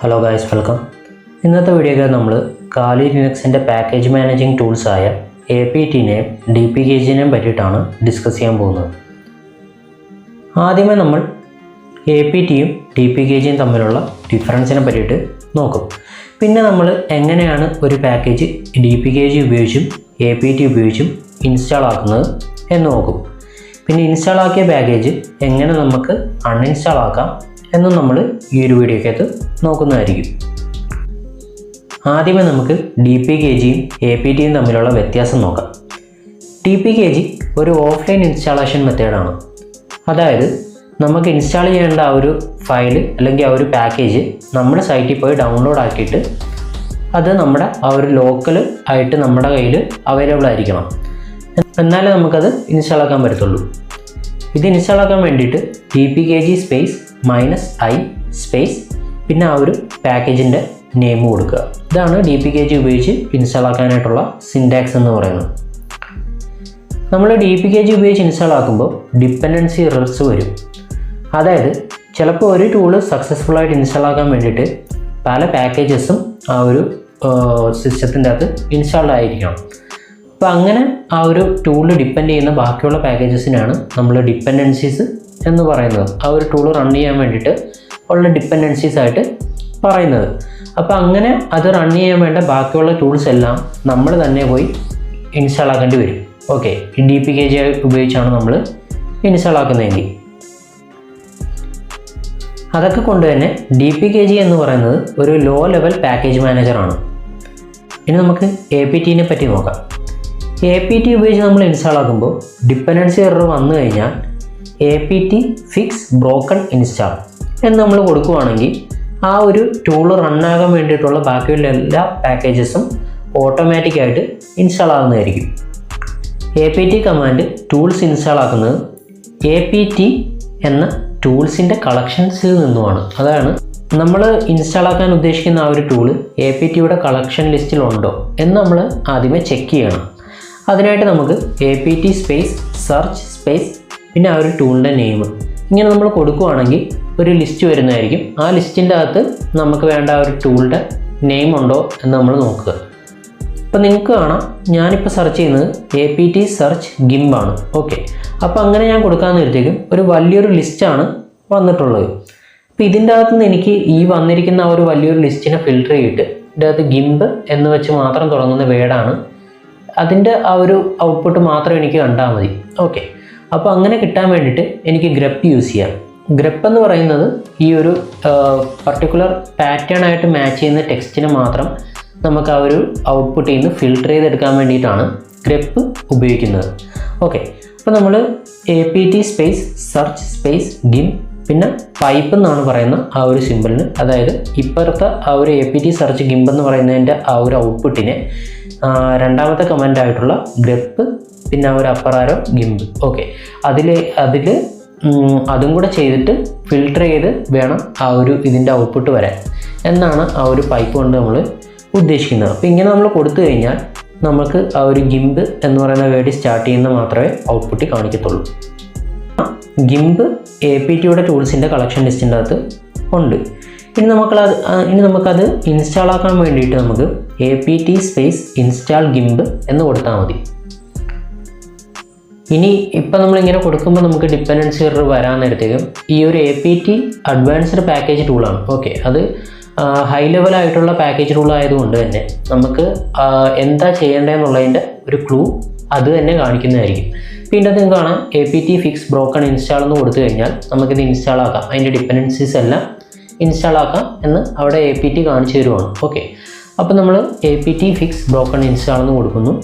Hello guys, welcome. ഇന്നത്തെ വീഡിയോയിൽ നമ്മൾ കാലി ലിനക്സിൻ്റെ പാക്കേജ് മാനേജിങ് ടൂൾസായ APTനെയും dpkgനെയും പറ്റിയിട്ടാണ് ഡിസ്കസ് ചെയ്യാൻ പോകുന്നത്. ആദ്യമേ നമ്മൾ APTയും dpkgയും തമ്മിലുള്ള ഡിഫറൻസിനെ പറ്റിയിട്ട് നോക്കും. പിന്നെ നമ്മൾ എങ്ങനെയാണ് ഒരു പാക്കേജ് dpkg ഉപയോഗിച്ചും APT ഉപയോഗിച്ചും ഇൻസ്റ്റാൾ ആക്കുന്നത് എന്ന് നോക്കും. പിന്നെ ഇൻസ്റ്റാൾ ആക്കിയ പാക്കേജ് എങ്ങനെ നമുക്ക് അൺഇൻസ്റ്റാൾ ആക്കാം എന്നും നമ്മൾ ഈ ഒരു വീഡിയോക്കകത്ത് നോക്കുന്നതായിരിക്കും. ആദ്യമേ നമുക്ക് dpkgയും APTയും തമ്മിലുള്ള വ്യത്യാസം നോക്കാം. dpkg ഒരു ഓഫ്ലൈൻ ഇൻസ്റ്റാളേഷൻ മെത്തേഡാണ്. അതായത് നമുക്ക് ഇൻസ്റ്റാൾ ചെയ്യേണ്ട ആ ഒരു ഫയൽ അല്ലെങ്കിൽ ആ ഒരു പാക്കേജ് നമ്മുടെ സൈറ്റിൽ പോയി ഡൗൺലോഡ് ആക്കിയിട്ട് അത് നമ്മുടെ ആ ഒരു ലോക്കൽ ആയിട്ട് നമ്മുടെ കയ്യിൽ അവൈലബിൾ ആയിരിക്കണം. എന്നാലേ നമുക്കത് ഇൻസ്റ്റാൾ ആക്കാൻ പറ്റത്തുള്ളൂ. ഇത് ഇൻസ്റ്റാൾ ആക്കാൻ വേണ്ടിയിട്ട് dpkg -i സ്പേസ് പിന്നെ ആ ഒരു പാക്കേജിൻ്റെ നെയിം കൊടുക്കുക. ഇതാണ് dpkg ഉപയോഗിച്ച് ഇൻസ്റ്റാൾ ആക്കാനായിട്ടുള്ള സിൻടാക്സ് എന്ന് പറയുന്നത്. നമ്മൾ dpkg ഉപയോഗിച്ച് ഇൻസ്റ്റാൾ ആക്കുമ്പോൾ ഡിപ്പെൻഡൻസി എറർസ് വരും. അതായത് ചിലപ്പോൾ ഒരു ടൂള് സക്സസ്ഫുൾ ആയിട്ട് ഇൻസ്റ്റാൾ ആക്കാൻ വേണ്ടിയിട്ട് പല പാക്കേജസും ആ ഒരു സിസ്റ്റത്തിൻ്റെ അകത്ത് ഇൻസ്റ്റാൾഡ് ആയിരിക്കണം. അപ്പോൾ അങ്ങനെ ആ ഒരു ടൂള് ഡിപ്പെൻഡ് ചെയ്യുന്ന ബാക്കിയുള്ള പാക്കേജസിനാണ് നമ്മൾ ഡിപ്പെൻഡൻസീസ് എന്ന് പറയുന്നത്. ആ ഒരു ടൂൾ റൺ ചെയ്യാൻ വേണ്ടിയിട്ട് ഉള്ള ഡിപ്പെൻഡൻസീസ് ആയിട്ട് പറയുന്നത്. അപ്പോൾ അങ്ങനെ അത് റൺ ചെയ്യാൻ വേണ്ട ബാക്കിയുള്ള ടൂൾസ് എല്ലാം നമ്മൾ തന്നെ പോയി ഇൻസ്റ്റാൾ ആക്കേണ്ടി വരും. ഓക്കെ, dpkg ഉപയോഗിച്ചാണ് നമ്മൾ ഇൻസ്റ്റാൾ ആക്കുന്നതെങ്കിൽ. അതൊക്കെ കൊണ്ട് തന്നെ dpkg എന്ന് പറയുന്നത് ഒരു ലോ ലെവൽ പാക്കേജ് മാനേജറാണ്. ഇനി നമുക്ക് APTനെ പറ്റി നോക്കാം. APT ഉപയോഗിച്ച് നമ്മൾ ഇൻസ്റ്റാൾ ആക്കുമ്പോൾ ഡിപ്പെൻഡൻസി എറർ വന്നു കഴിഞ്ഞാൽ APT ഫിക്സ് ബ്രോക്കൺ ഇൻസ്റ്റാൾ എന്ന് നമ്മൾ കൊടുക്കുകയാണെങ്കിൽ ആ ഒരു ടൂൾ റണ്ണാകാൻ വേണ്ടിയിട്ടുള്ള ബാക്കിയുള്ള എല്ലാ പാക്കേജസും ഓട്ടോമാറ്റിക്കായിട്ട് ഇൻസ്റ്റാൾ ആകുന്നതായിരിക്കും. APT കമാൻഡ് ടൂൾസ് ഇൻസ്റ്റാൾ ആക്കുന്നത് APT എന്ന ടൂൾസിൻ്റെ കളക്ഷൻസിൽ നിന്നുമാണ്. അതാണ് നമ്മൾ ഇൻസ്റ്റാൾ ആക്കാൻ ഉദ്ദേശിക്കുന്ന ആ ഒരു ടൂള് APTയുടെ കളക്ഷൻ ലിസ്റ്റിലുണ്ടോ എന്ന് നമ്മൾ ആദ്യമേ ചെക്ക് ചെയ്യണം. അതിനായിട്ട് നമുക്ക് APT സെർച്ച് പിന്നെ ആ ഒരു ടൂളിൻ്റെ നെയിം ഇങ്ങനെ നമ്മൾ കൊടുക്കുകയാണെങ്കിൽ ഒരു ലിസ്റ്റ് വരുന്നതായിരിക്കും. ആ ലിസ്റ്റിൻ്റെ അകത്ത് നമുക്ക് വേണ്ട ആ ഒരു ടൂളിൻ്റെ നെയിം ഉണ്ടോ എന്ന് നമ്മൾ നോക്കുക. ഇപ്പോൾ നിങ്ങൾക്ക് കാണാം, ഞാനിപ്പോൾ സെർച്ച് ചെയ്യുന്നത് APT സെർച്ച് ഗിംബാണ്. ഓക്കെ, അപ്പോൾ അങ്ങനെ ഞാൻ കൊടുക്കാൻ നേരത്തേക്കും ഒരു വലിയൊരു ലിസ്റ്റാണ് വന്നിട്ടുള്ളത്. അപ്പോൾ ഇതിൻ്റെ അകത്തുനിന്ന് എനിക്ക് ഈ വന്നിരിക്കുന്ന ആ ഒരു വലിയൊരു ലിസ്റ്റിനെ ഫിൽട്ടർ ചെയ്തിട്ട് ഇതിൻ്റെ അകത്ത് ഗിംബ് എന്ന് വെച്ച് മാത്രം തുടങ്ങുന്ന വേർഡാണ്, അതിൻ്റെ ആ ഒരു ഔട്ട്പുട്ട് മാത്രം എനിക്ക് കണ്ടാൽ മതി. ഓക്കെ, അപ്പോൾ അങ്ങനെ കിട്ടാൻ വേണ്ടിയിട്ട് എനിക്ക് ഗ്രപ്പ് യൂസ് ചെയ്യാം. ഗ്രപ്പ് എന്ന് പറയുന്നത് ഈ ഒരു പർട്ടിക്കുലർ പാറ്റേൺ ആയിട്ട് മാച്ച് ചെയ്യുന്ന ടെക്സ്റ്റിന് മാത്രം നമുക്ക് ആ ഒരു ഔട്ട്പുട്ടിൽ നിന്ന് ഫിൽട്ടർ ചെയ്തെടുക്കാൻ വേണ്ടിയിട്ടാണ് ഗ്രപ്പ് ഉപയോഗിക്കുന്നത്. ഓക്കെ, അപ്പോൾ നമ്മൾ APT സെർച്ച് ഗിം പിന്നെ പൈപ്പ് എന്നാണ് പറയുന്ന ആ ഒരു സിമ്പിളിന്, അതായത് ഇപ്പുറത്തെ ആ ഒരു APT സെർച്ച് ഗിംബ് എന്ന് പറയുന്നതിൻ്റെ ആ ഒരു ഔട്ട്പുട്ടിനെ രണ്ടാമത്തെ കമൻ്റ് ആയിട്ടുള്ള ഗ്രപ്പ് പിന്നെ ആ ഒരു അപ്പർ ആരോ ഗിംബ്. ഓക്കെ, അതിൽ അതും കൂടെ ചെയ്തിട്ട് ഫിൽട്ടർ ചെയ്ത് വേണം ആ ഒരു ഇതിൻ്റെ ഔട്ട്പുട്ട് വരാൻ എന്നാണ് ആ ഒരു പൈപ്പ് കൊണ്ട് നമ്മൾ ഉദ്ദേശിക്കുന്നത്. അപ്പോൾ ഇങ്ങനെ നമ്മൾ കൊടുത്തു കഴിഞ്ഞാൽ നമുക്ക് ആ ഒരു ഗിംബ് എന്ന് പറയുന്ന വേർഡ് സ്റ്റാർട്ട് ചെയ്യുന്ന മാത്രമേ ഔട്ട്പുട്ട് കാണിക്കത്തുള്ളൂ. ഗിംബ് APTയുടെ ടൂൾസിൻ്റെ കളക്ഷൻ ലിസ്റ്റിൻ്റെ അകത്ത് ഉണ്ട്. ഇനി നമുക്കത് ഇൻസ്റ്റാൾ ആക്കാൻ വേണ്ടിയിട്ട് നമുക്ക് APT ഇൻസ്റ്റാൾ ഗിംബ് എന്ന് കൊടുത്താൽ മതി. ഇനി ഇപ്പം നമ്മളിങ്ങനെ കൊടുക്കുമ്പോൾ നമുക്ക് ഡിപ്പെൻഡൻസി എറർ വരാൻ നേരത്തേക്കും ഈ ഒരു APT അഡ്വാൻസ്ഡ് പാക്കേജ് ടൂളാണ്. ഓക്കെ, അത് ഹൈ ലെവലായിട്ടുള്ള പാക്കേജ് ടൂൾ ആയതുകൊണ്ട് തന്നെ നമുക്ക് എന്താ ചെയ്യേണ്ടതെന്നുള്ളതിൻ്റെ ഒരു ക്ലൂ അത് തന്നെ കാണിക്കുന്നതായിരിക്കും. പിന്നെ അത് നിങ്ങൾക്ക് കാണാം, APT ഫിക്സ് ബ്രോക്കൺ ഇൻസ്റ്റാൾ എന്ന് കൊടുത്തു കഴിഞ്ഞാൽ നമുക്കിത് ഇൻസ്റ്റാൾ ആക്കാം, അതിൻ്റെ ഡിപ്പെൻഡൻസീസ് എല്ലാം ഇൻസ്റ്റാൾ ആക്കാം എന്ന് അവിടെ APT കാണിച്ചു തരുവാണ്. ഓക്കെ, അപ്പോൾ നമ്മൾ APT ഫിക്സ് ബ്രോക്കൺ ഇൻസ്റ്റാൾ എന്ന് കൊടുക്കുന്നു.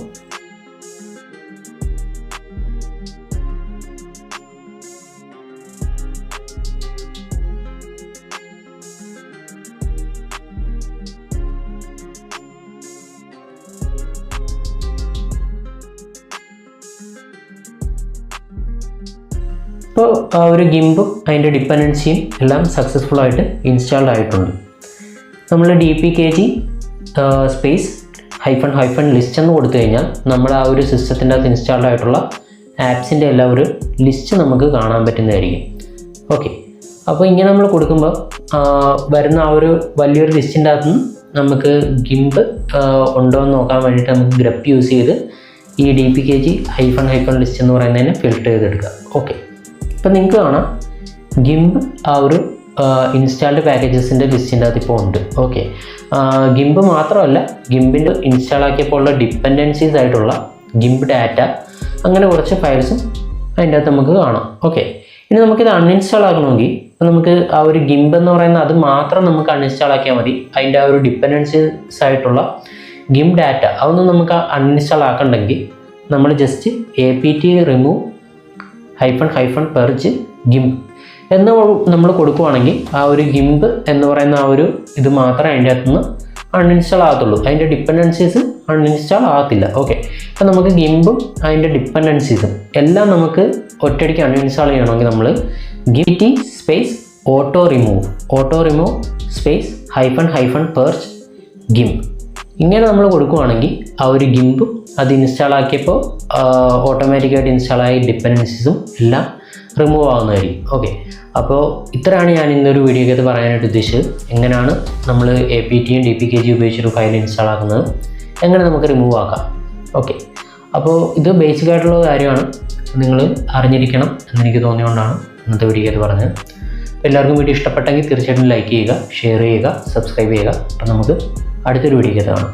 ഇപ്പോൾ ആ ഒരു ഗിംബും അതിൻ്റെ ഡിപ്പെൻഡൻസിയും എല്ലാം സക്സസ്ഫുൾ ആയിട്ട് ഇൻസ്റ്റാൾഡ് ആയിട്ടുണ്ട്. നമ്മൾ dpkg ലിസ്റ്റ് എന്ന് കൊടുത്തു കഴിഞ്ഞാൽ നമ്മൾ ആ ഒരു സിസ്റ്റത്തിൻ്റെ അകത്ത് ഇൻസ്റ്റാൾഡ് ആയിട്ടുള്ള ആപ്സിൻ്റെ എല്ലാം ഒരു ലിസ്റ്റ് നമുക്ക് കാണാൻ പറ്റുന്നതായിരിക്കും. ഓക്കെ, അപ്പോൾ ഇങ്ങനെ നമ്മൾ കൊടുക്കുമ്പോൾ വരുന്ന ആ ഒരു വലിയൊരു ലിസ്റ്റിൻ്റെ അകത്ത് നിന്ന് നമുക്ക് ഗിംബ് ഉണ്ടോ എന്ന് നോക്കാൻ വേണ്ടിയിട്ട് നമുക്ക് ഗ്രപ്പ് യൂസ് ചെയ്ത് ഈ dpkg -- ലിസ്റ്റ് എന്ന് പറയുന്നതിനെ ഫിൽട്ടർ ചെയ്തെടുക്കുക. ഓക്കെ, ഇപ്പം നിങ്ങൾക്ക് കാണാം ഗിംബ് ആ ഒരു ഇൻസ്റ്റാൾഡ് പാക്കേജസിൻ്റെ ലിസ്റ്റിൻ്റെ അകത്ത് ഇപ്പോൾ ഉണ്ട്. ഓക്കെ, ഗിംബ് മാത്രമല്ല, ഗിംബിൻ്റെ ഇൻസ്റ്റാൾ ആക്കിയപ്പോൾ ഉള്ള ഡിപ്പെൻഡൻസീസ് ആയിട്ടുള്ള ഗിംബ് ഡാറ്റ, അങ്ങനെ കുറച്ച് ഫയൽസും അതിൻ്റെ അകത്ത് നമുക്ക് കാണാം. ഓക്കെ, ഇനി നമുക്കിത് അൺഇൻസ്റ്റാൾ ആക്കണമെങ്കിൽ നമുക്ക് ആ ഒരു ഗിംബ് എന്ന് പറയുന്ന അത് മാത്രം നമുക്ക് അൺഇൻസ്റ്റാൾ ആക്കിയാൽ മതി. അതിൻ്റെ ആ ഒരു ഡിപ്പെൻഡൻസീസ് ആയിട്ടുള്ള ഗിംബ് ഡാറ്റ അതൊന്നും നമുക്ക് അൺഇൻസ്റ്റാൾ ആക്കണമെങ്കിൽ നമ്മൾ just apt remove -purge gimp എന്ന് നമ്മൾ കൊടുക്കുവാണെങ്കിൽ ആ ഒരു ഗിംബ് എന്ന് പറയുന്ന ആ ഒരു ഇത് മാത്രമേ അതിൻ്റെ അകത്തുനിന്ന് അൺഇൻസ്റ്റാൾ ആകത്തുള്ളൂ. അതിൻ്റെ ഡിപ്പെൻഡൻസീസ് അൺഇൻസ്റ്റാൾ ആകത്തില്ല. ഓക്കെ, അപ്പം നമുക്ക് ഗിംബും അതിൻ്റെ ഡിപ്പെൻഡൻസീസും എല്ലാം നമുക്ക് ഒറ്റയടിക്ക് അൺഇൻസ്റ്റാൾ ചെയ്യണമെങ്കിൽ നമ്മൾ git space auto remove space -purge gimp ഇങ്ങനെ നമ്മൾ കൊടുക്കുവാണെങ്കിൽ ആ ഒരു ഗിംബും അത് ഇൻസ്റ്റാൾ ആക്കിയപ്പോൾ ഓട്ടോമാറ്റിക്കായിട്ട് ഇൻസ്റ്റാൾ ആയി ഡിപ്പെൻഡൻസീസും എല്ലാം റിമൂവ് ആകുന്നതായിരിക്കും. ഓക്കെ, അപ്പോൾ ഇത്രയാണ് ഞാൻ ഇന്നൊരു വീഡിയോയ്ക്കകത്ത് പറയാനായിട്ട് ഉദ്ദേശിച്ചത്. എങ്ങനെയാണ് നമ്മൾ aptയും dpkg ഉപയോഗിച്ചൊരു ഫയൽ ഇൻസ്റ്റാൾ ആക്കുന്നത്, എങ്ങനെ നമുക്ക് റിമൂവ് ആക്കാം. ഓക്കെ, അപ്പോൾ ഇത് ബേസിക് ആയിട്ടുള്ള കാര്യമാണ്, നിങ്ങൾ അറിഞ്ഞിരിക്കണം എന്നെനിക്ക് തോന്നിയുകൊണ്ടാണ് ഇന്നത്തെ വീഡിയോയ്ക്കകത്ത് പറഞ്ഞത്. എല്ലാവർക്കും വീഡിയോ ഇഷ്ടപ്പെട്ടെങ്കിൽ തീർച്ചയായിട്ടും ലൈക്ക് ചെയ്യുക, ഷെയർ ചെയ്യുക, സബ്സ്ക്രൈബ് ചെയ്യുക. അപ്പോൾ നമുക്ക് അടുത്തൊരു വീഡിയോയ്ക്കകത്ത് കാണാം.